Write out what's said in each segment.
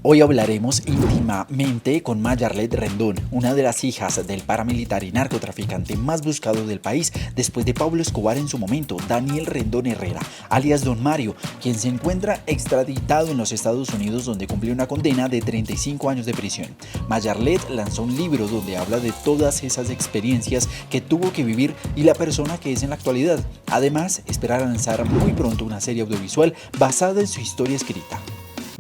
Hoy hablaremos íntimamente con Mayarlet Rendón, una de las hijas del paramilitar y narcotraficante más buscado del país después de Pablo Escobar en su momento, Daniel Rendón Herrera, alias Don Mario, quien se encuentra extraditado en los Estados Unidos donde cumplió una condena de 35 años de prisión. Mayarlet lanzó un libro donde habla de todas esas experiencias que tuvo que vivir y la persona que es en la actualidad. Además, espera lanzar muy pronto una serie audiovisual basada en su historia escrita.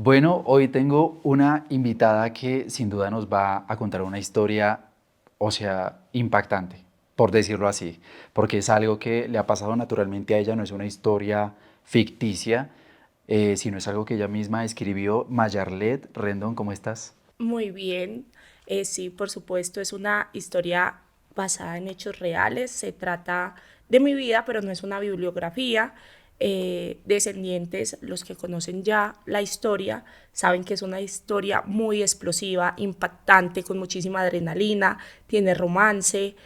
Bueno, hoy tengo una invitada que sin duda nos va a contar una historia, impactante, por decirlo así, porque es algo que le ha pasado naturalmente a ella, no es una historia ficticia, sino es algo que ella misma escribió. Mayarlet Rendón, ¿cómo estás? Muy bien, sí, por supuesto, es una historia basada en hechos reales, se trata de mi vida, pero no es una bibliografía. Descendientes, los que conocen ya la historia, saben que es una historia muy explosiva, impactante, con muchísima adrenalina, tiene romance,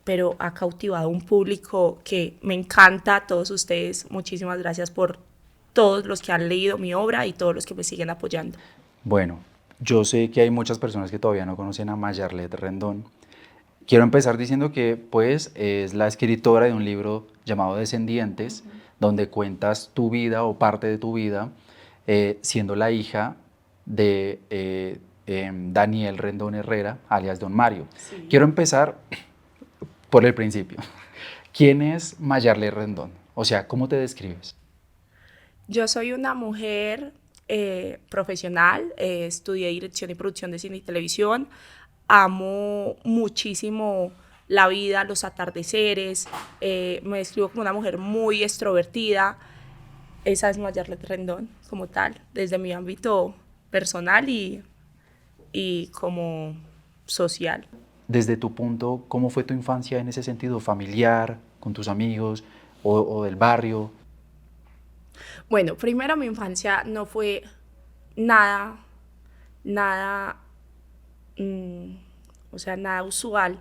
pero ha cautivado un público que me encanta. A todos ustedes, muchísimas gracias por todos los que han leído mi obra y todos los que me siguen apoyando. Bueno, yo sé que hay muchas personas que todavía no conocen a Mayarlet Rendón. Quiero empezar diciendo que pues es la escritora de un libro llamado Descendientes, donde cuentas tu vida o parte de tu vida siendo la hija de Daniel Rendón Herrera, alias Don Mario. Sí. Quiero empezar por el principio. ¿Quién es Mayarlet Rendón? O sea, ¿cómo te describes? Yo soy una mujer profesional, estudié dirección y producción de cine y televisión, amo muchísimo la vida, los atardeceres, me describo como una mujer muy extrovertida. Esa es Mayarlet Rendón como tal, desde mi ámbito personal y como social. Desde tu punto, ¿cómo fue tu infancia en ese sentido? ¿Familiar, con tus amigos o del barrio? Bueno, primero mi infancia no fue nada, nada mm, o sea, nada usual.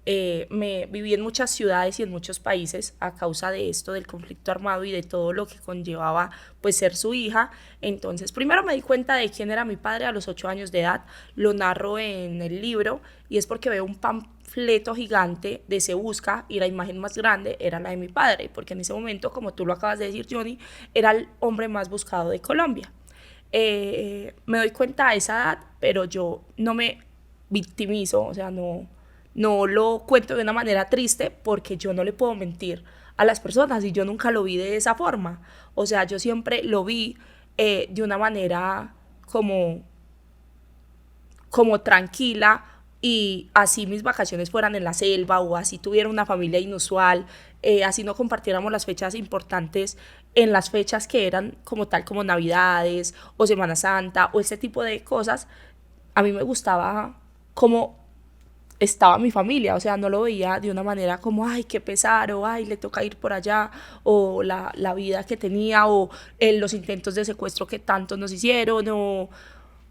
Me viví en muchas ciudades y en muchos países a causa de esto, del conflicto armado y de todo lo que conllevaba pues ser su hija. Entonces, primero me di cuenta de quién era mi padre a los 8 años de edad, lo narro en el libro y es porque veo un panfleto gigante de Se Busca y la imagen más grande era la de mi padre, porque en ese momento, como tú lo acabas de decir, Johnny, era el hombre más buscado de Colombia. Me doy cuenta a esa edad, pero yo no me victimizo, o sea, no lo cuento de una manera triste porque yo no le puedo mentir a las personas y yo nunca lo vi de esa forma. O sea, yo siempre lo vi de una manera como, como tranquila y así mis vacaciones fueran en la selva o así tuviera una familia inusual, así no compartiéramos las fechas importantes en las fechas que eran como tal como Navidades o Semana Santa o ese tipo de cosas, a mí me gustaba como estaba mi familia, o sea, no lo veía de una manera como, ay, qué pesar, o ay, le toca ir por allá, o la vida que tenía, o los intentos de secuestro que tanto nos hicieron,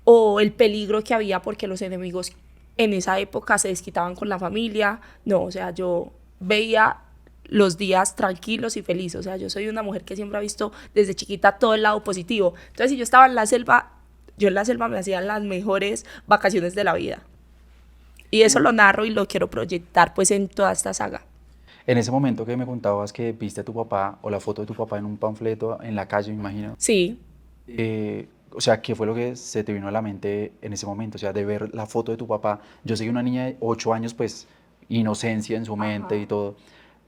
o el peligro que había porque los enemigos en esa época se desquitaban con la familia. No, o sea, yo veía los días tranquilos y felices. O sea, yo soy una mujer que siempre ha visto desde chiquita todo el lado positivo. Entonces, si yo estaba en la selva, yo en la selva me hacía las mejores vacaciones de la vida. Y eso lo narro y lo quiero proyectar pues en toda esta saga. En ese momento que me contabas que viste a tu papá o la foto de tu papá en un panfleto en la calle, me imagino, Sí, o sea, ¿qué fue lo que se te vino a la mente en ese momento? O sea, de ver la foto de tu papá. Yo soy una niña de 8 años, pues, inocencia en su mente y ajá. todo,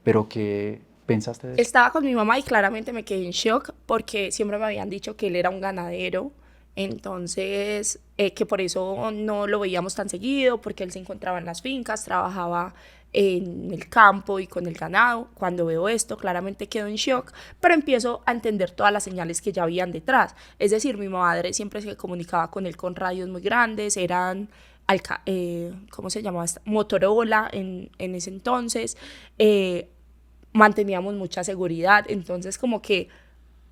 pero ¿qué pensaste de eso? Estaba con mi mamá y claramente me quedé en shock porque siempre me habían dicho que él era un ganadero, entonces que por eso no lo veíamos tan seguido, porque él se encontraba en las fincas, trabajaba en el campo y con el ganado. Cuando veo esto, claramente quedo en shock, pero empiezo a entender todas las señales que ya habían detrás. Es decir, mi madre siempre se comunicaba con él con radios muy grandes, eran ¿cómo se llamaba? Motorola en ese entonces. Manteníamos mucha seguridad, entonces como que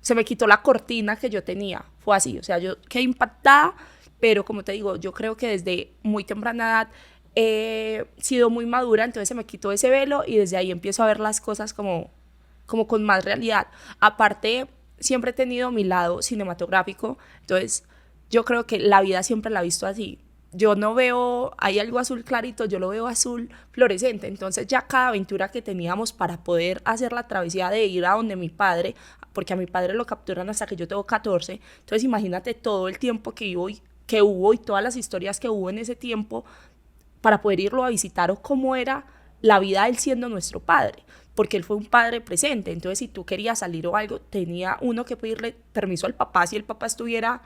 se me quitó la cortina que yo tenía, fue así, o sea, yo quedé impactada, pero como te digo, yo creo que desde muy temprana edad he sido muy madura, entonces se me quitó ese velo y desde ahí empiezo a ver las cosas como con más realidad. Aparte, siempre he tenido mi lado cinematográfico, entonces yo creo que la vida siempre la he visto así. Yo no veo, hay algo azul clarito, yo lo veo azul fluorescente. Entonces ya cada aventura que teníamos para poder hacer la travesía de ir a donde mi padre, porque a mi padre lo capturan hasta que yo tengo 14, entonces imagínate todo el tiempo que hubo y todas las historias que hubo en ese tiempo para poder irlo a visitar o cómo era la vida de él siendo nuestro padre, porque él fue un padre presente. Entonces si tú querías salir o algo, tenía uno que pedirle permiso al papá si el papá estuviera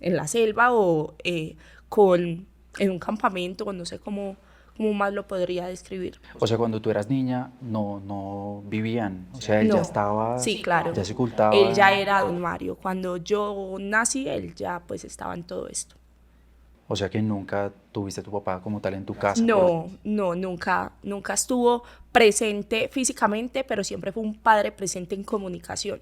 en la selva o en un campamento, o no sé cómo más lo podría describir. O sea, cuando tú eras niña, no vivían, o sea, él ya No, estaba, sí, claro. ya se Él ya ocultaba, era don Mario. Cuando yo nací, él ya pues estaba en todo esto. o sea que nunca tuviste a tu papá como tal en tu casa. No, nunca estuvo presente físicamente, pero siempre fue un padre presente en comunicación.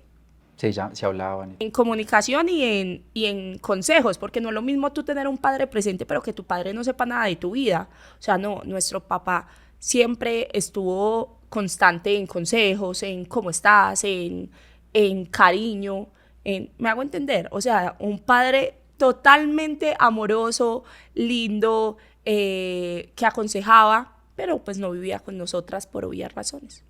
Se hablaban. En comunicación y en consejos, porque no es lo mismo tú tener un padre presente, pero que tu padre no sepa nada de tu vida. O sea, no, nuestro papá siempre estuvo constante en consejos, en cómo estás, en cariño, me hago entender. O sea, un padre totalmente amoroso, lindo, que aconsejaba, pero pues no vivía con nosotras por obvias razones.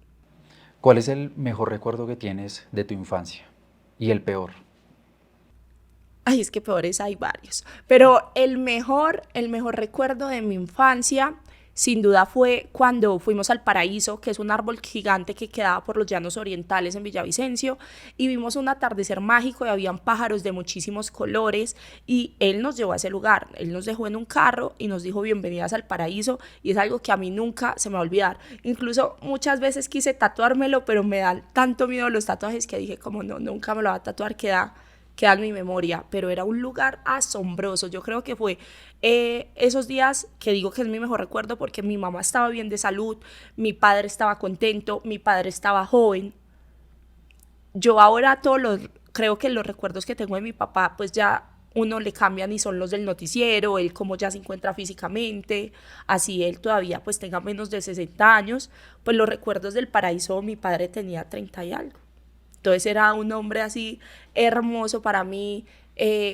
¿Cuál es el mejor recuerdo que tienes de tu infancia? Y el peor. Ay, es que peores hay varios. Pero el mejor recuerdo de mi infancia, sin duda, fue cuando fuimos al Paraíso, que es un árbol gigante que quedaba por los llanos orientales en Villavicencio, y vimos un atardecer mágico y habían pájaros de muchísimos colores, y él nos llevó a ese lugar. Él nos dejó en un carro y nos dijo bienvenidas al Paraíso, y es algo que a mí nunca se me va a olvidar. Incluso muchas veces quise tatuármelo, pero me dan tanto miedo los tatuajes que dije como no, nunca me lo va a tatuar, queda en mi memoria, pero era un lugar asombroso. Yo creo que fue esos días que digo que es mi mejor recuerdo porque mi mamá estaba bien de salud, mi padre estaba contento, mi padre estaba joven. Yo ahora creo que los recuerdos que tengo de mi papá, pues ya uno le cambian y son los del noticiero, él como ya se encuentra físicamente, así él todavía pues tenga menos de 60 años, pues los recuerdos del Paraíso, mi padre tenía 30 y algo. Entonces era un hombre así hermoso para mí.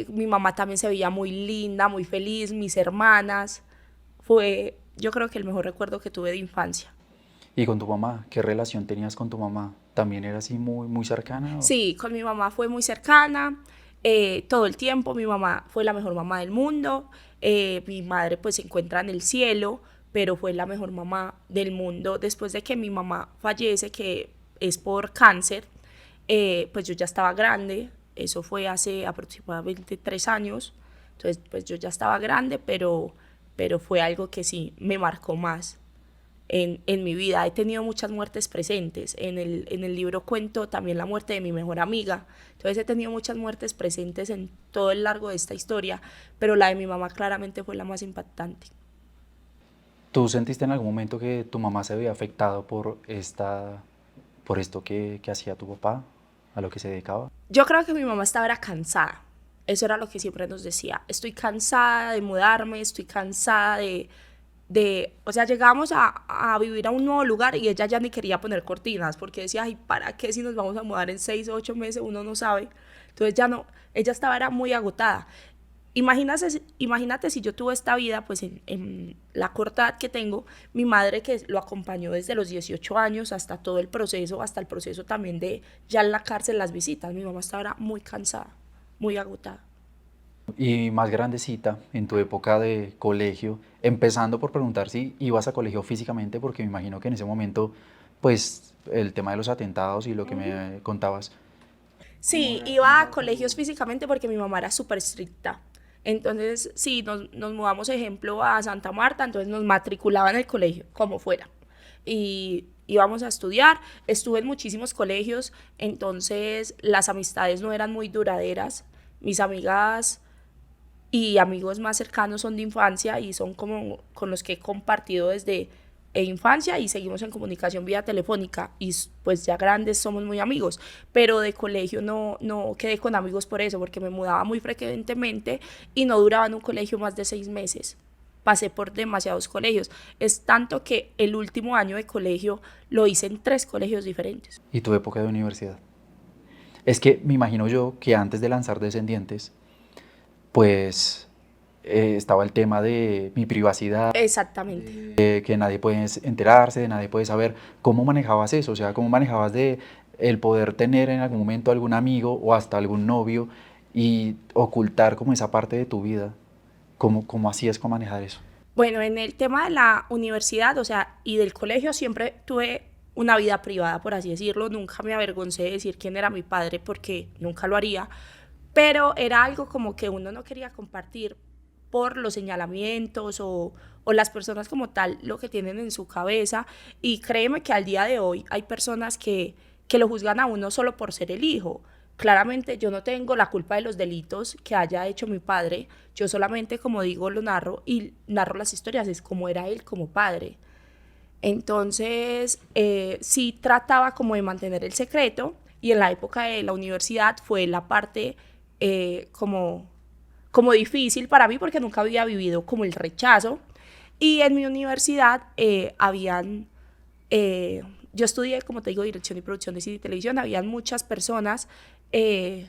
Mi mamá también se veía muy linda, muy feliz, mis hermanas. Fue, yo creo que el mejor recuerdo que tuve de infancia. ¿Y con tu mamá? ¿Qué relación tenías con tu mamá? ¿También era así muy cercana? Sí, con mi mamá fue muy cercana, todo el tiempo. Mi mamá fue la mejor mamá del mundo. Mi madre pues se encuentra en el cielo, pero fue la mejor mamá del mundo. Después de que mi mamá fallece, que es por cáncer, pues yo ya estaba grande. Eso fue hace aproximadamente 3 años. Entonces pues yo ya estaba grande, pero fue algo que sí me marcó más en mi vida. He tenido muchas muertes presentes. En el libro cuento también la muerte de mi mejor amiga. Entonces he tenido muchas muertes presentes en todo el largo de esta historia, pero la de mi mamá claramente fue la más impactante. ¿Tú sentiste en algún momento que tu mamá se había afectado por esto que hacía tu papá, a lo que se dedicaba? Yo creo que mi mamá estaba era cansada. Eso era lo que siempre nos decía. Estoy cansada de mudarme, estoy cansada o sea, llegamos a vivir a un nuevo lugar y ella ya ni quería poner cortinas porque decía, ay, ¿para qué si nos vamos a mudar en 6 o 8 meses? Uno no sabe. Entonces ya no, ella era muy agotada. Imagínate si yo tuve esta vida, pues en la corta edad que tengo, mi madre que lo acompañó desde los 18 años hasta todo el proceso, hasta el proceso también de ya en la cárcel, las visitas. Mi mamá estaba muy cansada, muy agotada. Y más grandecita, en tu época de colegio, empezando por preguntar si ibas a colegio físicamente, porque me imagino que en ese momento, pues, el tema de los atentados y lo que me contabas. Sí, iba a colegios físicamente porque mi mamá era súper estricta. Entonces, sí, nos mudamos, ejemplo, a Santa Marta, entonces nos matriculaba en el colegio, como fuera. Y íbamos a estudiar, estuve en muchísimos colegios, entonces las amistades no eran muy duraderas. Mis amigas y amigos más cercanos son de infancia y son como con los que he compartido desde infancia y seguimos en comunicación vía telefónica y pues ya grandes somos muy amigos, pero de colegio no quedé con amigos por eso, porque me mudaba muy frecuentemente y no duraba en un colegio más de 6 meses. Pasé por demasiados colegios, es tanto que el último año de colegio lo hice en 3 colegios diferentes. ¿Y tu época de universidad? Es que me imagino yo que antes de lanzar Descendientes, pues estaba el tema de mi privacidad, Exactamente. que nadie puede enterarse, nadie puede saber. ¿Cómo manejabas eso? O sea, ¿cómo manejabas de el poder tener en algún momento algún amigo o hasta algún novio y ocultar como esa parte de tu vida? ¿Cómo hacías con manejar eso? Bueno, en el tema de la universidad, o sea, y del colegio, siempre tuve una vida privada, por así decirlo. Nunca me avergoncé de decir quién era mi padre porque nunca lo haría. Pero era algo como que uno no quería compartir por los señalamientos o las personas como tal lo que tienen en su cabeza. Y créeme que al día de hoy hay personas que lo juzgan a uno solo por ser el hijo. Claramente yo no tengo la culpa de los delitos que haya hecho mi padre, yo solamente, como digo, lo narro y narro las historias, es como era él como padre. Entonces, sí trataba como de mantener el secreto y en la época de la universidad fue la parte como difícil para mí porque nunca había vivido como el rechazo. Y en mi universidad yo estudié, como te digo, dirección y producción de cine y televisión, habían muchas personas eh,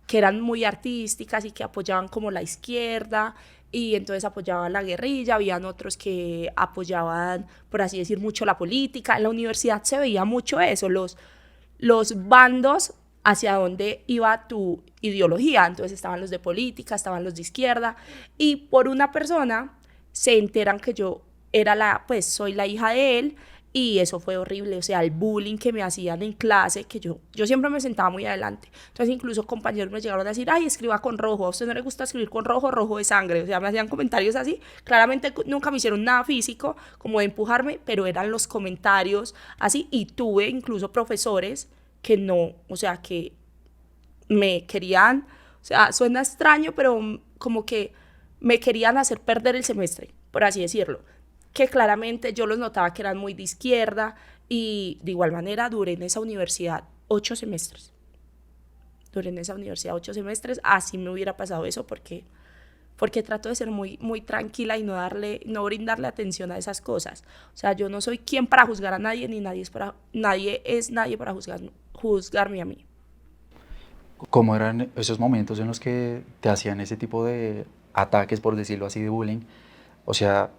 que eran muy artísticas y que apoyaban como la izquierda y entonces apoyaban la guerrilla, habían otros que apoyaban, por así decir, mucho la política. En la universidad se veía mucho eso, los bandos hacia dónde iba tu ideología. Entonces estaban los de política, estaban los de izquierda y por una persona se enteran que yo pues soy la hija de él y eso fue horrible, o sea, el bullying que me hacían en clase, que yo siempre me sentaba muy adelante. Entonces incluso compañeros me llegaron a decir, ay, escriba con rojo, a usted no le gusta escribir con rojo, rojo de sangre, o sea, me hacían comentarios así. Claramente nunca me hicieron nada físico como de empujarme, pero eran los comentarios así y tuve incluso profesores que no, o sea, que me querían, o sea, suena extraño, pero como que me querían hacer perder el semestre, por así decirlo, que claramente yo los notaba que eran muy de izquierda y de igual manera duré en esa universidad 8 semestres. Duré en esa universidad 8 semestres, así me hubiera pasado eso porque trato de ser muy, muy tranquila y no brindarle atención a esas cosas. O sea, yo no soy quien para juzgar a nadie, ni nadie es nadie para juzgarme a mí. ¿Cómo eran esos momentos en los que te hacían ese tipo de ataques, por decirlo así, de bullying? O sea,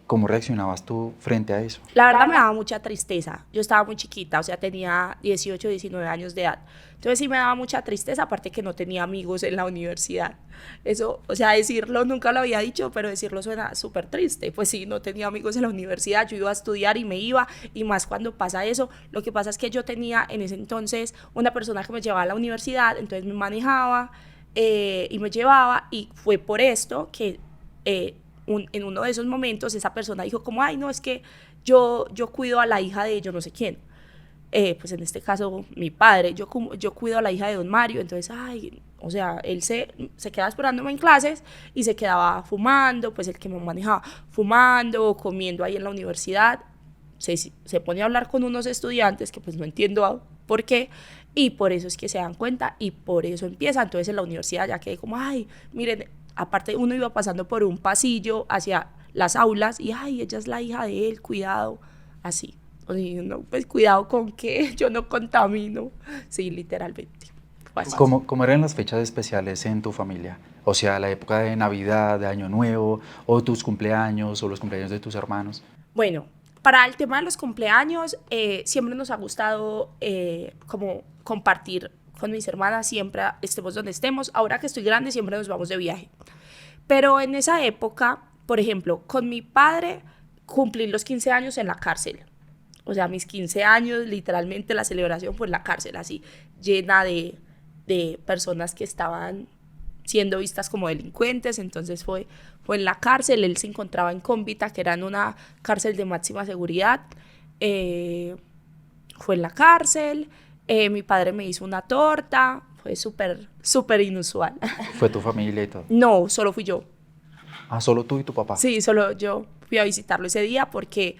¿cómo reaccionabas tú frente a eso? La verdad me daba mucha tristeza. Yo estaba muy chiquita, o sea, tenía 18, 19 años de edad. Entonces sí me daba mucha tristeza, aparte que no tenía amigos en la universidad. Eso, o sea, decirlo nunca lo había dicho, pero decirlo suena súper triste. Pues sí, no tenía amigos en la universidad, yo iba a estudiar y me iba, y más cuando pasa eso. Lo que pasa es que yo tenía en ese entonces una persona que me llevaba a la universidad, entonces me manejaba y me llevaba, y fue por esto que en uno de esos momentos esa persona dijo como, ay, no, es que yo cuido a la hija de yo no sé quién. Pues en este caso mi padre, yo cuido a la hija de don Mario, entonces, ay, o sea, él se quedaba esperándome en clases y se quedaba fumando, pues el que me manejaba, fumando, comiendo ahí en la universidad, se pone a hablar con unos estudiantes que pues no entiendo por qué, y por eso es que se dan cuenta y por eso empieza. Entonces en la universidad ya quedé como, ay, miren, aparte uno iba pasando por un pasillo hacia las aulas y, ay, ella es la hija de él, cuidado, así. O sea, no, pues cuidado con que yo no contamino. Sí, literalmente. Fue así. ¿Cómo eran las fechas especiales en tu familia? O sea, la época de Navidad, de Año Nuevo, o tus cumpleaños, o los cumpleaños de tus hermanos. Bueno, para el tema de los cumpleaños, siempre nos ha gustado como compartir con mis hermanas, siempre estemos donde estemos. Ahora que estoy grande, siempre nos vamos de viaje. Pero en esa época, por ejemplo, con mi padre cumplí los 15 años en la cárcel. O sea, mis 15 años, literalmente la celebración fue en la cárcel, así, llena de personas que estaban siendo vistas como delincuentes. Entonces fue en la cárcel. Él se encontraba en Cómbita, que era en una cárcel de máxima seguridad. Fue en la cárcel. Mi padre me hizo una torta. Fue súper, súper inusual. Fue tu familia y todo. No, solo fui yo. Ah, solo tú y tu papá. Sí, solo yo fui a visitarlo ese día porque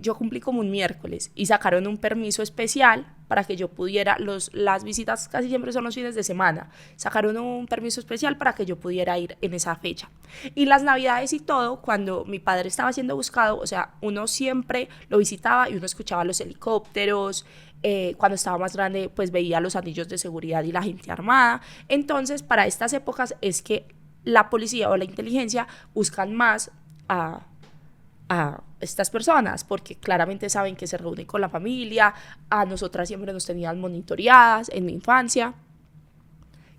yo cumplí como un miércoles y sacaron un permiso especial para que yo pudiera, las visitas casi siempre son los fines de semana, sacaron un permiso especial para que yo pudiera ir en esa fecha. Y las navidades y todo, cuando mi padre estaba siendo buscado, o sea, uno siempre lo visitaba y uno escuchaba los helicópteros. Cuando estaba más grande, pues veía los anillos de seguridad y la gente armada. Entonces, para estas épocas es que la policía o la inteligencia buscan más a estas personas, porque claramente saben que se reúnen con la familia. A nosotras siempre nos tenían monitoreadas en mi infancia,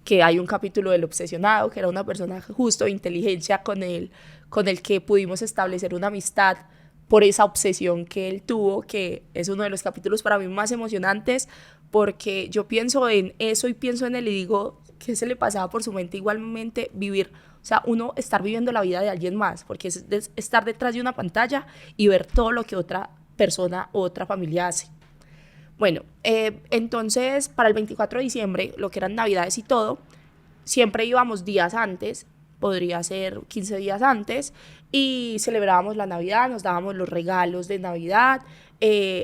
que hay un capítulo del obsesionado, que era una persona justo de inteligencia con el que pudimos establecer una amistad por esa obsesión que él tuvo, que es uno de los capítulos para mí más emocionantes, porque yo pienso en eso y pienso en él y digo, ¿qué se le pasaba por su mente? Igualmente vivir, o sea, uno estar viviendo la vida de alguien más, porque es estar detrás de una pantalla y ver todo lo que otra persona o otra familia hace. Bueno, entonces para el 24 de diciembre, lo que eran navidades y todo, siempre íbamos días antes, podría ser 15 días antes, y celebrábamos la Navidad, nos dábamos los regalos de Navidad.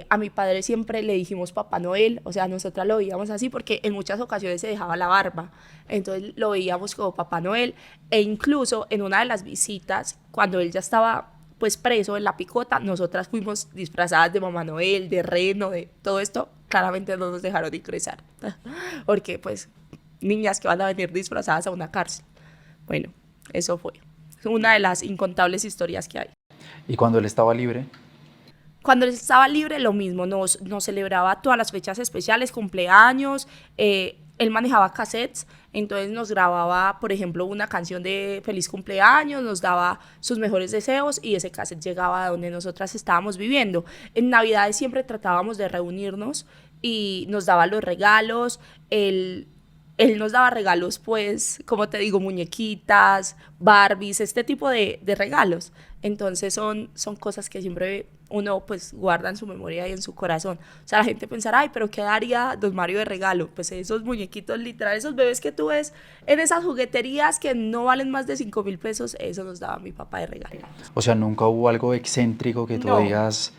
A mi padre siempre le dijimos Papá Noel, o sea, nosotras lo veíamos así porque en muchas ocasiones se dejaba la barba, entonces lo veíamos como Papá Noel, e incluso en una de las visitas, cuando él ya estaba pues preso en la picota, nosotras fuimos disfrazadas de Mamá Noel, de reno, de todo esto. Claramente no nos dejaron ingresar, porque pues niñas que van a venir disfrazadas a una cárcel. Bueno, eso fue una de las incontables historias que hay. ¿Y cuando él estaba libre? Cuando él estaba libre, lo mismo, nos celebraba todas las fechas especiales, cumpleaños. Él manejaba cassettes, entonces nos grababa, por ejemplo, una canción de feliz cumpleaños, nos daba sus mejores deseos y ese cassette llegaba a donde nosotras estábamos viviendo. En Navidades siempre tratábamos de reunirnos y nos daba los regalos. Él nos daba regalos, pues, como te digo, muñequitas, Barbies, este tipo de regalos. Entonces son cosas que siempre uno pues guarda en su memoria y en su corazón. O sea, la gente pensará, ay, pero ¿qué daría don Mario de regalo? Pues esos muñequitos, literal, esos bebés que tú ves en esas jugueterías que no valen más de 5.000 pesos, eso nos daba mi papá de regalo. O sea, nunca hubo algo excéntrico que tú No. digas,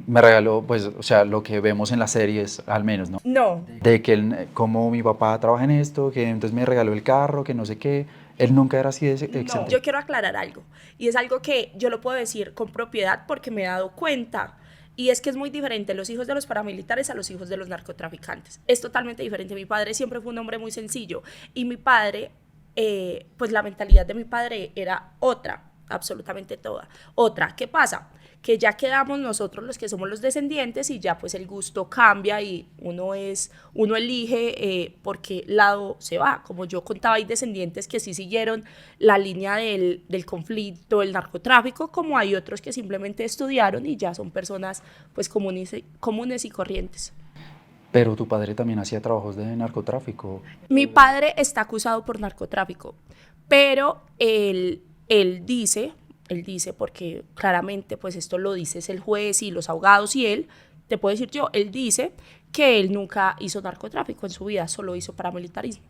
me regaló, pues, o sea, lo que vemos en las series, al menos, ¿no? No, De que él, como mi papá trabaja en esto, que entonces me regaló el carro, que no sé qué. Él nunca era así de excéntrico. no, yo quiero aclarar algo, y es algo que yo lo puedo decir con propiedad porque me he dado cuenta, y es que es muy diferente los hijos de los paramilitares a los hijos de los narcotraficantes. Es totalmente diferente. Mi padre siempre fue un hombre muy sencillo, y mi padre, pues la mentalidad de mi padre era otra, absolutamente toda. Otra, ¿qué pasa? Que ya quedamos nosotros los que somos los descendientes y ya pues el gusto cambia y uno elige por qué lado se va. Como yo contaba, hay descendientes que sí siguieron la línea del conflicto, el narcotráfico, como hay otros que simplemente estudiaron y ya son personas pues comunes y corrientes. Pero tu padre también hacía trabajos de narcotráfico. Mi padre está acusado por narcotráfico, pero él dice, porque claramente pues esto lo dice es el juez y los abogados y él, te puedo decir yo, él dice que él nunca hizo narcotráfico en su vida, solo hizo paramilitarismo.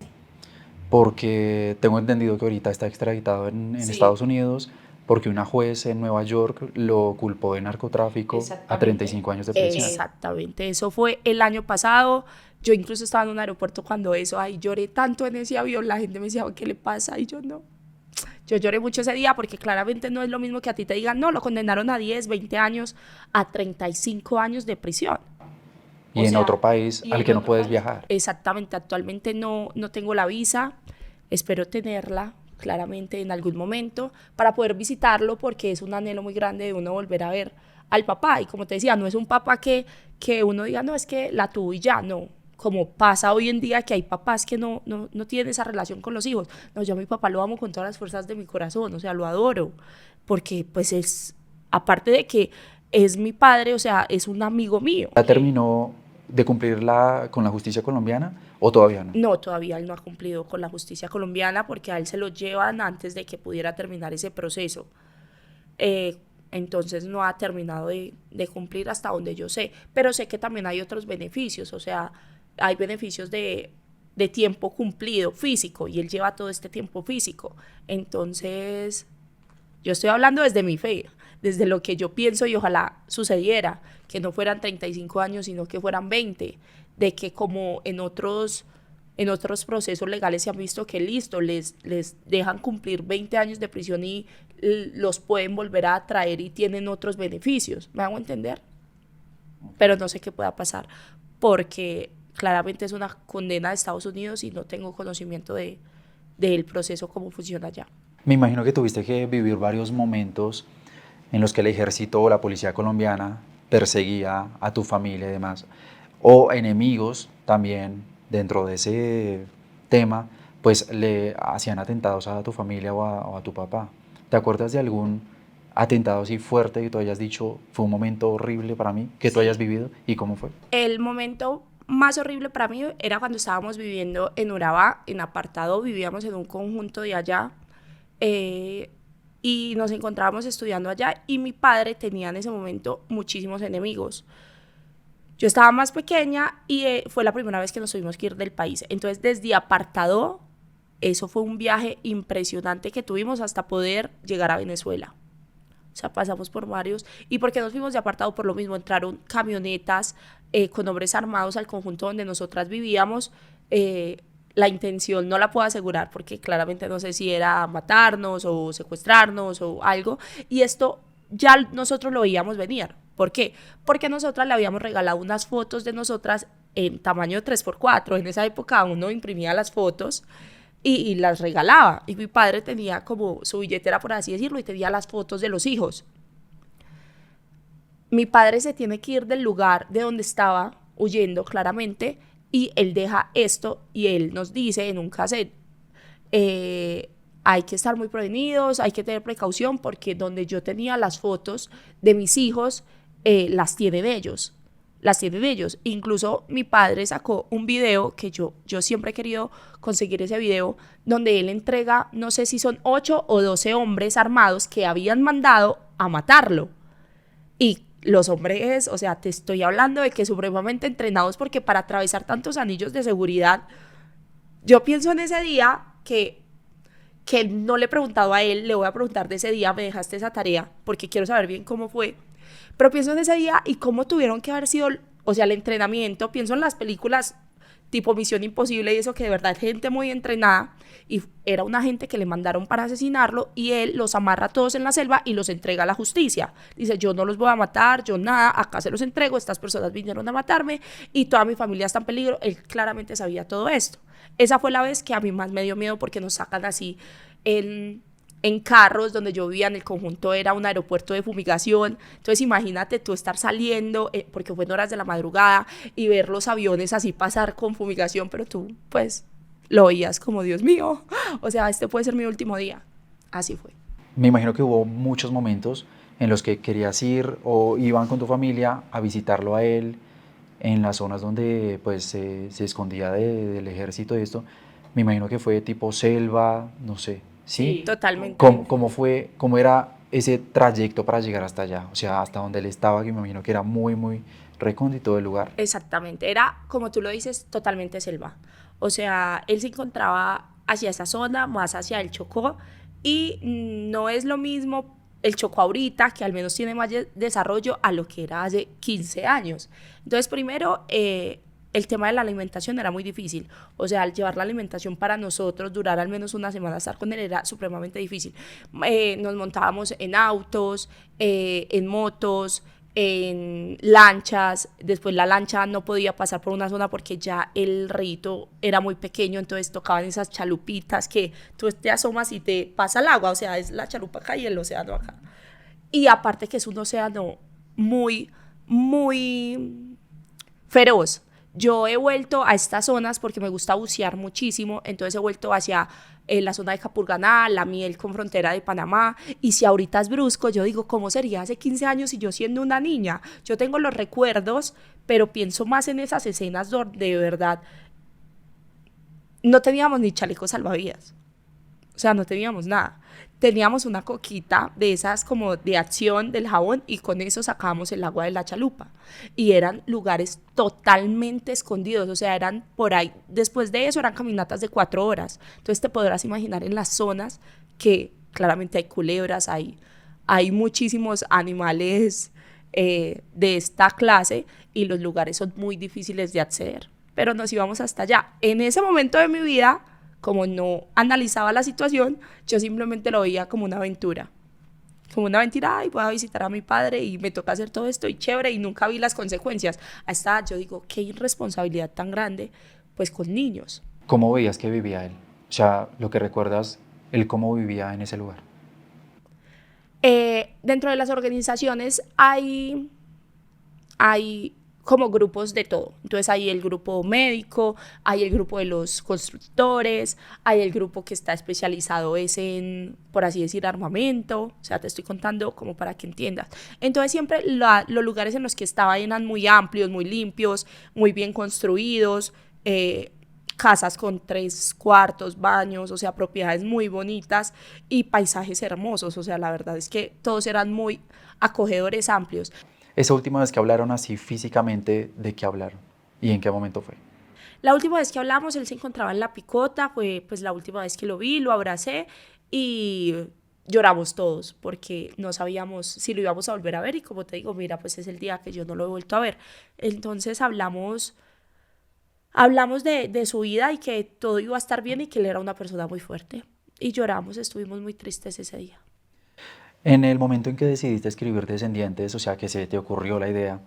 Porque tengo entendido que ahorita está extraditado en Sí. Estados Unidos porque una juez en Nueva York lo culpó de narcotráfico a 35 años de prisión. Exactamente, eso fue el año pasado. Yo incluso estaba en un aeropuerto cuando eso, ay, lloré tanto en ese avión, la gente me decía, ¿qué le pasa? Y yo no. Yo lloré mucho ese día porque claramente no es lo mismo que a ti te digan, no, lo condenaron a 10, 20 años, a 35 años de prisión. Y O en sea, otro país y al en que no otro puedes país. viajar. Exactamente, actualmente no tengo la visa, espero tenerla claramente en algún momento para poder visitarlo porque es un anhelo muy grande de uno volver a ver al papá. Y como te decía, no es un papá que uno diga, no, es que la tuvo y ya, no. Como pasa hoy en día que hay papás que no tienen esa relación con los hijos. No, yo a mi papá lo amo con todas las fuerzas de mi corazón, o sea, lo adoro, porque pues es, aparte de que es mi padre, o sea, es un amigo mío. ¿Ya terminó de cumplir con la justicia colombiana o todavía no? No, todavía él no ha cumplido con la justicia colombiana porque a él se lo llevan antes de que pudiera terminar ese proceso. Entonces no ha terminado de cumplir hasta donde yo sé, pero sé que también hay otros beneficios, o sea, hay beneficios de tiempo cumplido físico y él lleva todo este tiempo físico. Entonces, yo estoy hablando desde mi fe, desde lo que yo pienso y ojalá sucediera, que no fueran 35 años, sino que fueran 20, de que como en otros procesos legales se han visto que listo, les dejan cumplir 20 años de prisión y los pueden volver a traer y tienen otros beneficios, ¿me hago entender? Pero no sé qué pueda pasar, porque claramente es una condena de Estados Unidos y no tengo conocimiento del proceso, cómo funciona allá. Me imagino que tuviste que vivir varios momentos en los que el ejército o la policía colombiana perseguía a tu familia y demás, o enemigos también dentro de ese tema, pues le hacían atentados a tu familia o a tu papá. ¿Te acuerdas de algún atentado así fuerte que tú hayas dicho fue un momento horrible para mí, que tú hayas Sí. vivido y cómo fue? El momento más horrible para mí era cuando estábamos viviendo en Urabá, en apartado, vivíamos en un conjunto de allá, eh, y nos encontrábamos estudiando allá y mi padre tenía en ese momento muchísimos enemigos. Yo estaba más pequeña y fue la primera vez que nos tuvimos que ir del país. Entonces, desde apartado, eso fue un viaje impresionante que tuvimos hasta poder llegar a Venezuela. O sea, pasamos por varios. ¿Y por qué nos fuimos de apartado? Por lo mismo, entraron camionetas con hombres armados al conjunto donde nosotras vivíamos. La intención no la puedo asegurar porque claramente no sé si era matarnos o secuestrarnos o algo. Y esto ya nosotros lo veíamos venir. ¿Por qué? Porque nosotras le habíamos regalado unas fotos de nosotras en tamaño 3x4. En esa época uno imprimía las fotos y las regalaba. Y mi padre tenía como su billetera, por así decirlo, y tenía las fotos de los hijos. Mi padre se tiene que ir del lugar de donde estaba huyendo claramente y él deja esto y él nos dice en un cassette, hay que estar muy prevenidos, hay que tener precaución porque donde yo tenía las fotos de mis hijos, las tienen ellos. Las tienen ellos. Incluso mi padre sacó un video que yo siempre he querido conseguir ese video, donde él entrega, no sé si son 8 o 12 hombres armados que habían mandado a matarlo. Y los hombres, o sea, te estoy hablando de que supremamente entrenados porque para atravesar tantos anillos de seguridad, yo pienso en ese día que no le he preguntado a él, le voy a preguntar de ese día, me dejaste esa tarea, porque quiero saber bien cómo fue, pero pienso en ese día y cómo tuvieron que haber sido, o sea, el entrenamiento, pienso en las películas tipo Misión Imposible y eso, que de verdad es gente muy entrenada y era una gente que le mandaron para asesinarlo y él los amarra a todos en la selva y los entrega a la justicia. Dice, yo no los voy a matar, yo nada, acá se los entrego, estas personas vinieron a matarme y toda mi familia está en peligro. Él claramente sabía todo esto. Esa fue la vez que a mí más me dio miedo porque nos sacan así en, en carros. Donde yo vivía en el conjunto era un aeropuerto de fumigación. Entonces imagínate tú estar saliendo, porque fue en horas de la madrugada, y ver los aviones así pasar con fumigación, pero tú pues lo oías como Dios mío, o sea, este puede ser mi último día. Así fue. Me imagino que hubo muchos momentos en los que querías ir o iban con tu familia a visitarlo a él en las zonas donde pues se escondía del ejército y esto. Me imagino que fue tipo selva, no sé, ¿sí? Totalmente. ¿Cómo fue, cómo era ese trayecto para llegar hasta allá? O sea, hasta donde él estaba, que me imagino que era muy, muy recóndito el lugar. Exactamente, era como tú lo dices, totalmente selva. O sea, él se encontraba hacia esa zona, más hacia el Chocó, y no es lo mismo el Chocó ahorita, que al menos tiene más desarrollo, a lo que era hace 15 años. Entonces, primero, el tema de la alimentación era muy difícil. O sea, al llevar la alimentación para nosotros, durar al menos una semana, estar con él era supremamente difícil. Nos montábamos en autos, en motos, en lanchas. Después la lancha no podía pasar por una zona porque ya el río era muy pequeño, entonces tocaban esas chalupitas que tú te asomas y te pasa el agua, o sea, es la chalupa acá y el océano acá. Y aparte que es un océano muy, muy feroz. Yo he vuelto a estas zonas porque me gusta bucear muchísimo, entonces he vuelto hacia la zona de Capurganá, la Miel con frontera de Panamá, y si ahorita es Brusco, yo digo, ¿cómo sería hace 15 años y yo siendo una niña? Yo tengo los recuerdos, pero pienso más en esas escenas donde de verdad no teníamos ni chalecos salvavidas. O sea, no teníamos nada. Teníamos una coquita de esas como de acción del jabón y con eso sacábamos el agua de la chalupa. Y eran lugares totalmente escondidos, o sea, eran por ahí. Después de eso eran caminatas de 4 horas. Entonces te podrás imaginar en las zonas que claramente hay culebras, hay muchísimos animales de esta clase y los lugares son muy difíciles de acceder. Pero nos íbamos hasta allá. En ese momento de mi vida, como no analizaba la situación, yo simplemente lo veía como una aventura. Como una aventura, ay, voy a visitar a mi padre y me toca hacer todo esto y chévere, y nunca vi las consecuencias. Hasta yo digo, qué irresponsabilidad tan grande, pues con niños. ¿Cómo veías que vivía él? O sea, lo que recuerdas ¿El cómo vivía en ese lugar? Dentro de las organizaciones hay como grupos de todo. Entonces hay el grupo médico, hay el grupo de los constructores, hay el grupo que está especializado es en, por así decir, armamento. O sea, te estoy contando como para que entiendas. Entonces siempre los lugares en los que estaba eran muy amplios, muy limpios, muy bien construidos, casas con 3 cuartos, baños, o sea, propiedades muy bonitas y paisajes hermosos. O sea, la verdad es que todos eran muy acogedores, amplios. Esa última vez que hablaron así físicamente, ¿de qué hablaron? ¿Y en qué momento fue? La última vez que hablamos, él se encontraba en la picota, fue pues la última vez que lo vi, lo abracé y lloramos todos porque no sabíamos si lo íbamos a volver a ver y como te digo, mira, pues es el día que yo no lo he vuelto a ver. Entonces hablamos de su vida y que todo iba a estar bien y que él era una persona muy fuerte. Y lloramos, estuvimos muy tristes ese día. En el momento en que decidiste escribir Descendientes, o sea, que se te ocurrió la idea,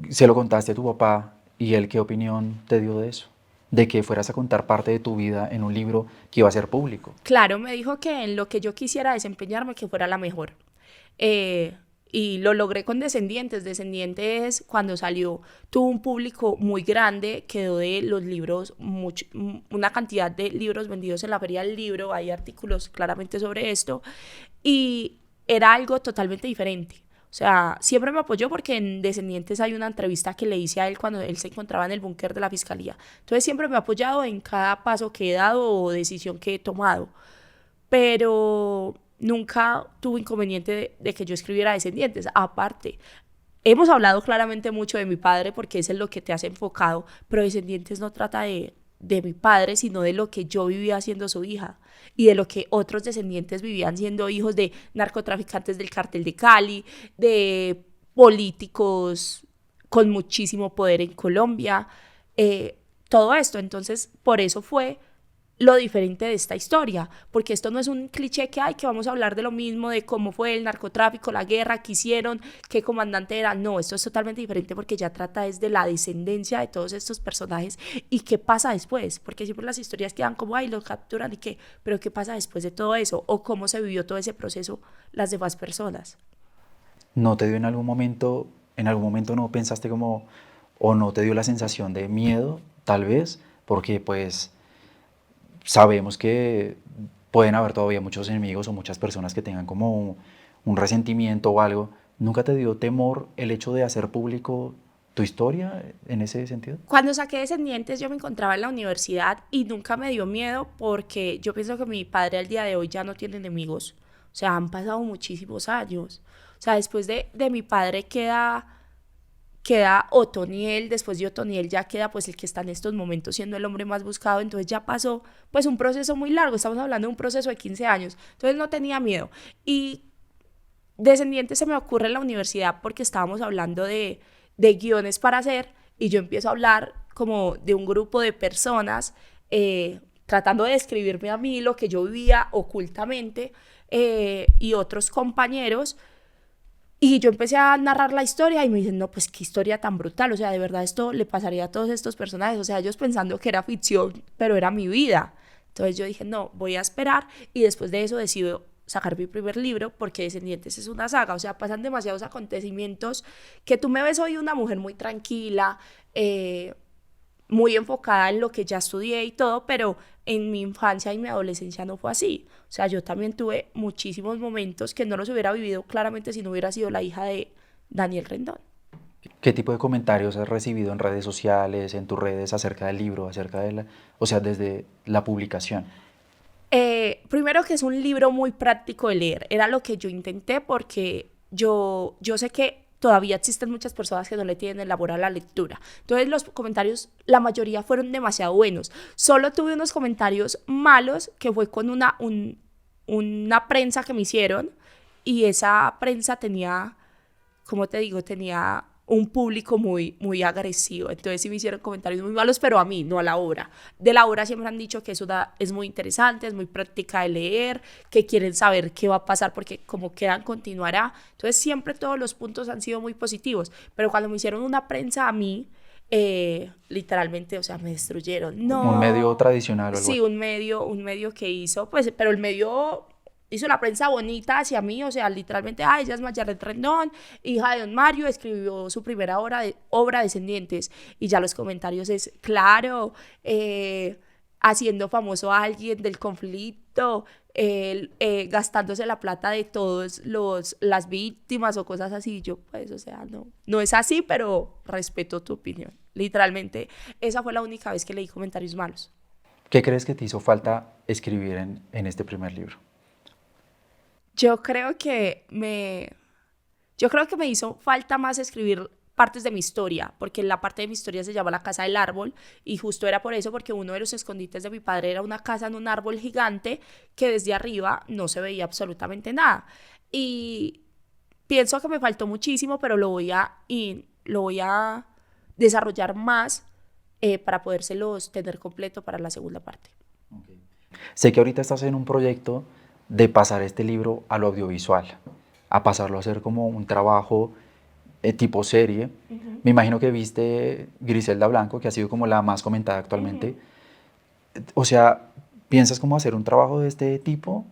¿se lo contaste a tu papá y él qué opinión te dio de eso? De que fueras a contar parte de tu vida en un libro que iba a ser público. Claro, me dijo que en lo que yo quisiera desempeñarme, que fuera la mejor. Eh, y lo logré con Descendientes. Descendientes, cuando salió, tuvo un público muy grande, quedó de los libros, una cantidad de libros vendidos en la Feria del Libro, hay artículos claramente sobre esto, y era algo totalmente diferente. O sea, siempre me apoyó porque en Descendientes hay una entrevista que le hice a él cuando él se encontraba en el búnker de la fiscalía. Entonces siempre me ha apoyado en cada paso que he dado o decisión que he tomado. Pero nunca tuvo inconveniente de que yo escribiera Descendientes. Aparte, hemos hablado claramente mucho de mi padre porque eso es lo que te has enfocado, pero Descendientes no trata de mi padre, sino de lo que yo vivía siendo su hija y de lo que otros descendientes vivían siendo hijos de narcotraficantes del cartel de Cali, de políticos con muchísimo poder en Colombia, todo esto. Entonces, por eso fue lo diferente de esta historia, porque esto no es un cliché que hay, que vamos a hablar de lo mismo, de cómo fue el narcotráfico, la guerra, qué hicieron, qué comandante era. No, esto es totalmente diferente porque ya trata desde la descendencia de todos estos personajes y qué pasa después, porque siempre las historias quedan como, ay, lo capturan y qué, pero qué pasa después de todo eso, o cómo se vivió todo ese proceso las demás personas. ¿No te dio en algún momento no pensaste como, o no te dio la sensación de miedo, tal vez, porque pues sabemos que pueden haber todavía muchos enemigos o muchas personas que tengan como un resentimiento o algo? ¿Nunca te dio temor el hecho de hacer público tu historia en ese sentido? Cuando saqué Descendientes yo me encontraba en la universidad y nunca me dio miedo porque yo pienso que mi padre al día de hoy ya no tiene enemigos. O sea, han pasado muchísimos años. O sea, después de mi padre queda Otoniel, después de Otoniel ya queda pues el que está en estos momentos siendo el hombre más buscado, entonces ya pasó pues un proceso muy largo, estamos hablando de un proceso de 15 años, entonces no tenía miedo. Y Descendiente se me ocurre en la universidad porque estábamos hablando de guiones para hacer y yo empiezo a hablar como de un grupo de personas tratando de describirme a mí lo que yo vivía ocultamente y otros compañeros y yo empecé a narrar la historia y me dicen, no, pues qué historia tan brutal, o sea, de verdad esto le pasaría a todos estos personajes, o sea, ellos pensando que era ficción, pero era mi vida. Entonces yo dije, no, voy a esperar y después de eso decido sacar mi primer libro porque Descendientes es una saga, o sea, pasan demasiados acontecimientos que tú me ves hoy una mujer muy tranquila, muy enfocada en lo que ya estudié y todo, pero en mi infancia y mi adolescencia no fue así. O sea, yo también tuve muchísimos momentos que no los hubiera vivido claramente si no hubiera sido la hija de Daniel Rendón. ¿Qué tipo de comentarios has recibido en redes sociales, en tus redes acerca del libro, acerca de o sea, desde la publicación? Primero que es un libro muy práctico de leer, era lo que yo intenté porque yo sé que todavía existen muchas personas que no le tienen el amor a la lectura. Entonces los comentarios, la mayoría fueron demasiado buenos. Solo tuve unos comentarios malos que fue con una prensa que me hicieron y esa prensa tenía, como te digo, tenía un público muy agresivo. Entonces sí me hicieron comentarios muy malos, pero a mí, no a la obra. De la obra siempre han dicho que es muy interesante, es muy práctica de leer, que quieren saber qué va a pasar porque como quedan continuará. Entonces siempre todos los puntos han sido muy positivos. Pero cuando me hicieron una prensa a mí, literalmente, o sea, me destruyeron. Un medio No, tradicional o algo sí, así. un medio que hizo, pues, pero el medio hizo la prensa bonita hacia mí, o sea, literalmente, ah, ella es Mayarlet Rendón, hija de don Mario, escribió su primera obra Descendientes, y ya los comentarios es, claro, haciendo famoso a alguien del conflicto, gastándose la plata de todos las víctimas o cosas así. Yo, pues, o sea, no es así, pero respeto tu opinión. Literalmente, esa fue la única vez que leí comentarios malos. ¿Qué crees que te hizo falta escribir en este primer libro? Yo creo que me, yo creo que me hizo falta más escribir partes de mi historia, porque la parte de mi historia se llama La Casa del Árbol, y justo era por eso, porque uno de los escondites de mi padre era una casa en un árbol gigante que desde arriba no se veía absolutamente nada. Y pienso que me faltó muchísimo, pero lo voy a desarrollar más para podérselos tener completo para la segunda parte. Sé que ahorita estás en un proyecto de pasar este libro al audiovisual, a pasarlo a hacer como un trabajo tipo serie. Uh-huh. Me imagino que viste Griselda Blanco, que ha sido como la más comentada actualmente. Uh-huh. O sea, ¿piensas cómo hacer un trabajo de este tipo?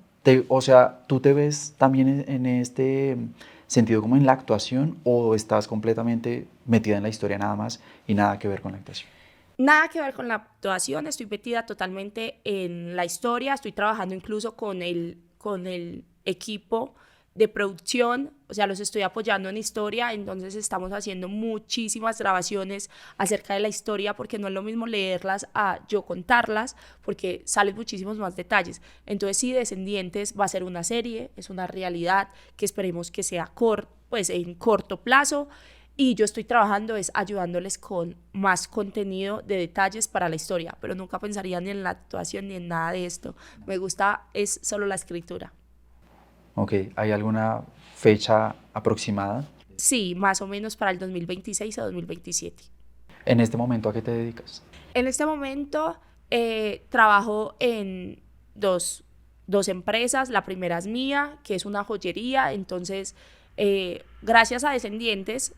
O sea, ¿tú te ves también en este sentido como en la actuación o estás completamente metida en la historia nada más y nada que ver con la actuación? Nada que ver con la actuación, estoy metida totalmente en la historia, estoy trabajando incluso con el equipo de producción, o sea, los estoy apoyando en historia, entonces estamos haciendo muchísimas grabaciones acerca de la historia, porque no es lo mismo leerlas a yo contarlas, porque salen muchísimos más detalles. Entonces sí, Descendientes va a ser una serie, es una realidad que esperemos que sea pues en corto plazo, y yo estoy trabajando es ayudándoles con más contenido de detalles para la historia, pero nunca pensaría ni en la actuación ni en nada de esto. Me gusta es solo la escritura. Ok, ¿hay alguna fecha aproximada? Sí, más o menos para el 2026 a 2027. En este momento, ¿a qué te dedicas? En este momento trabajo en dos empresas. La primera es mía, que es una joyería. Entonces, gracias a Descendientes,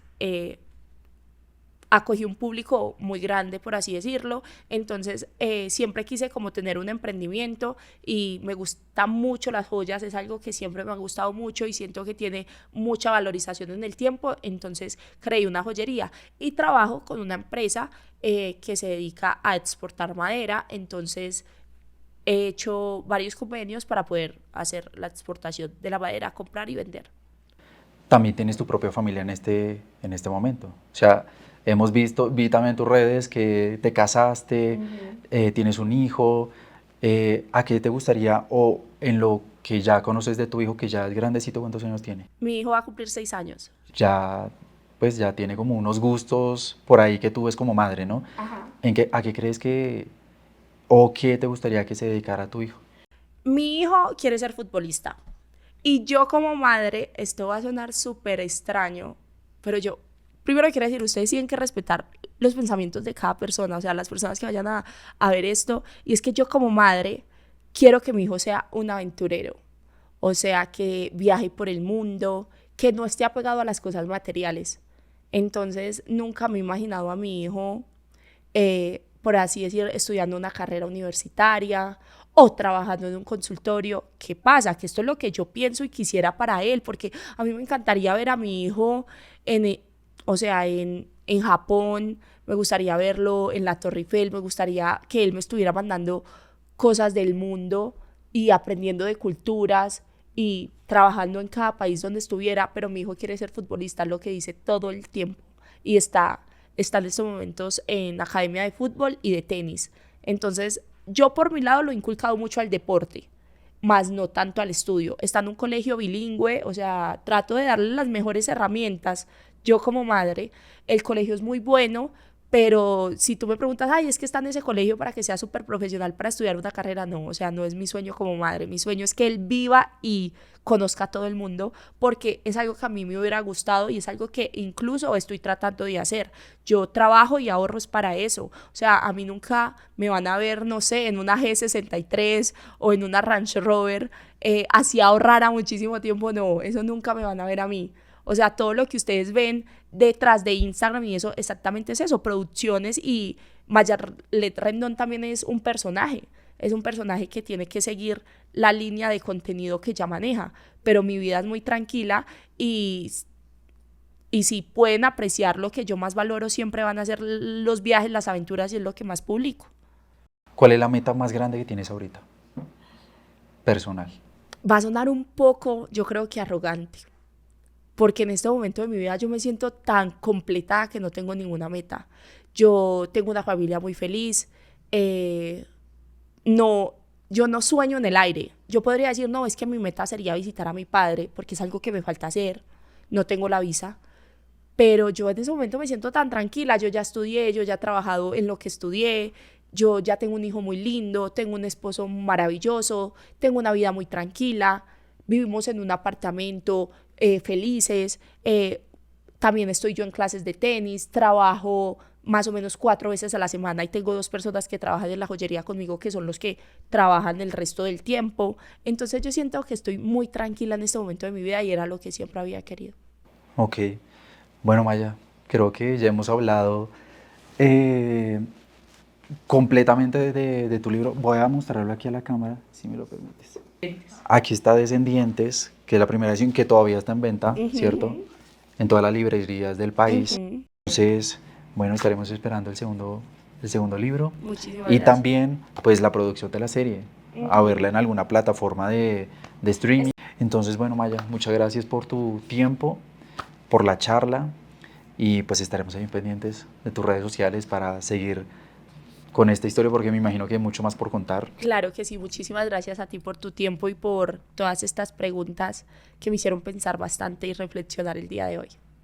acogí un público muy grande, por así decirlo. Entonces, siempre quise como tener un emprendimiento, y me gustan mucho las joyas, es algo que siempre me ha gustado mucho y siento que tiene mucha valorización en el tiempo. Entonces, creé una joyería y trabajo con una empresa que se dedica a exportar madera. Entonces, he hecho varios convenios para poder hacer la exportación de la madera, comprar y vender. También tienes tu propia familia en este momento. O sea, vi también en tus redes que te casaste, Uh-huh. tienes un hijo. ¿A qué te gustaría, o en lo que ya conoces de tu hijo, que ya es grandecito, cuántos años tiene? Mi hijo va a cumplir 6 años. Ya, pues ya tiene como unos gustos por ahí que tú ves como madre, ¿no? Ajá. ¿A qué crees que, o qué te gustaría que se dedicara tu hijo? Mi hijo quiere ser futbolista. Y yo como madre, esto va a sonar súper extraño, pero yo primero quiero decir, ustedes tienen que respetar los pensamientos de cada persona, o sea, las personas que vayan a ver esto, y es que yo como madre quiero que mi hijo sea un aventurero, o sea, que viaje por el mundo, que no esté apegado a las cosas materiales. Entonces, nunca me he imaginado a mi hijo por así decir, estudiando una carrera universitaria o trabajando en un consultorio. ¿Qué pasa? Que esto es lo que yo pienso y quisiera para él, porque a mí me encantaría ver a mi hijo o sea, en Japón, me gustaría verlo en la Torre Eiffel, me gustaría que él me estuviera mandando cosas del mundo y aprendiendo de culturas y trabajando en cada país donde estuviera, pero mi hijo quiere ser futbolista, lo que dice todo el tiempo, y está en estos momentos en academia de fútbol y de tenis. Entonces, yo por mi lado lo he inculcado mucho al deporte, más no tanto al estudio. Está en un colegio bilingüe, o sea, trato de darle las mejores herramientas. Yo como madre, el colegio es muy bueno, pero si tú me preguntas, ay, es que está en ese colegio para que sea súper profesional para estudiar una carrera, no, o sea, no es mi sueño como madre. Mi sueño es que él viva y conozca a todo el mundo, porque es algo que a mí me hubiera gustado y es algo que incluso estoy tratando de hacer. Yo trabajo y ahorro es para eso. O sea, a mí nunca me van a ver, no sé, en una G63 o en una Range Rover, así ahorrara muchísimo tiempo, no, eso nunca me van a ver a mí. O sea, todo lo que ustedes ven detrás de Instagram y eso exactamente es eso, producciones, y Mayarlet Rendón también es un personaje. Es un personaje que tiene que seguir la línea de contenido que ya maneja, pero mi vida es muy tranquila y si pueden apreciar lo que yo más valoro, siempre van a ser los viajes, las aventuras, y es lo que más publico. ¿Cuál es la meta más grande que tienes ahorita? Personal. Va a sonar un poco, yo creo que arrogante, porque en este momento de mi vida yo me siento tan completada que no tengo ninguna meta. Yo tengo una familia muy feliz, no, yo no sueño en el aire. Yo podría decir, no, es que mi meta sería visitar a mi padre, porque es algo que me falta hacer, no tengo la visa, pero yo en ese momento me siento tan tranquila. Yo ya estudié, yo ya he trabajado en lo que estudié, yo ya tengo un hijo muy lindo, tengo un esposo maravilloso, tengo una vida muy tranquila, vivimos en un apartamento, felices, también estoy yo en clases de tenis, trabajo más o menos 4 veces a la semana y tengo 2 personas que trabajan en la joyería conmigo, que son los que trabajan el resto del tiempo. Entonces yo siento que estoy muy tranquila en este momento de mi vida y era lo que siempre había querido. Ok. Bueno, Maya, creo que ya hemos hablado eh, completamente de tu libro. Voy a mostrarlo aquí a la cámara, si me lo permites. Aquí está Descendientes, que es la primera edición que todavía está en venta, ¿cierto? En todas las librerías del país. Entonces, bueno, estaremos esperando el segundo libro. Muchísimas Y gracias. también, pues, la producción de la serie, a verla en alguna plataforma de streaming. Entonces, bueno, Maya, muchas gracias por tu tiempo, por la charla, y pues estaremos ahí pendientes de tus redes sociales para seguir con esta historia, porque me imagino que hay mucho más por contar. Claro que sí, muchísimas gracias a ti por tu tiempo y por todas estas preguntas que me hicieron pensar bastante y reflexionar el día de hoy.